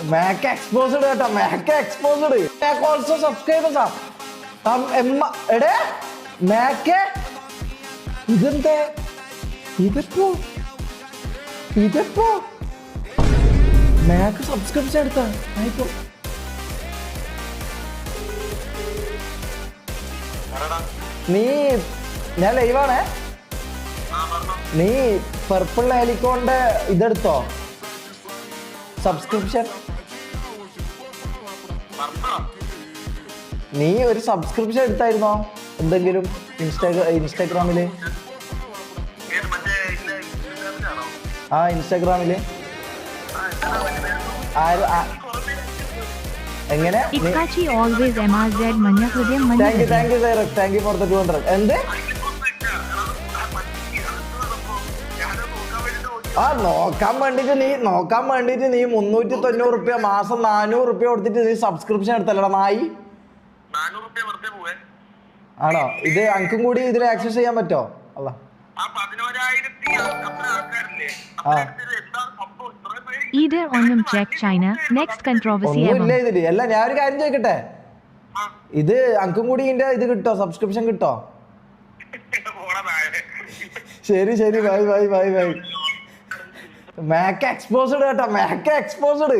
Mac exposed കേട്ടോ Mac exposed Mac also subscribers എടേ Mac ഇതെന്താ ഇതിപ്പോ Mac സബ്സ്ക്രിപ്ഷൻ എടുത്താ നീ ഞാൻ ലൈവാണേ നീ പർപ്പിൾ ഹെലിക്കോണിന്റെ ഇതെടുത്തോ സബ്സ്ക്രിപ്ഷൻ നീ ഒരു സബ്സ്ക്രിപ്ഷൻ എടുത്തായിരുന്നോ എന്തെങ്കിലും ഇൻസ്റ്റാഗ്രാമില് ഇൻസ്റ്റാഗ്രാമില് എങ്ങനെ താങ്ക് യു ഫോർ ദ 200 എന്ത് നോക്കാൻ വേണ്ടിട്ട് നീ 390 മാസം 400 കൊടുത്തിട്ട് നീ സബ്സ്ക്രിപ്ഷൻ എടുത്തല്ലടാ നായി ആണോ ഇത് അനക്കും കൂടി ഇതിൽ ആക്സസ് ചെയ്യാൻ പറ്റോ അല്ല അല്ല ഞാൻ ഒരു കാര്യം ചോദിക്കട്ടെ ഇത് അനക്കും കൂടി ഇതിന്റെ ഇത് കിട്ടോ സബ്സ്ക്രിപ്ഷൻ കിട്ടോ ശരി ബൈ Mac exposed കേട്ടോ Mac exposed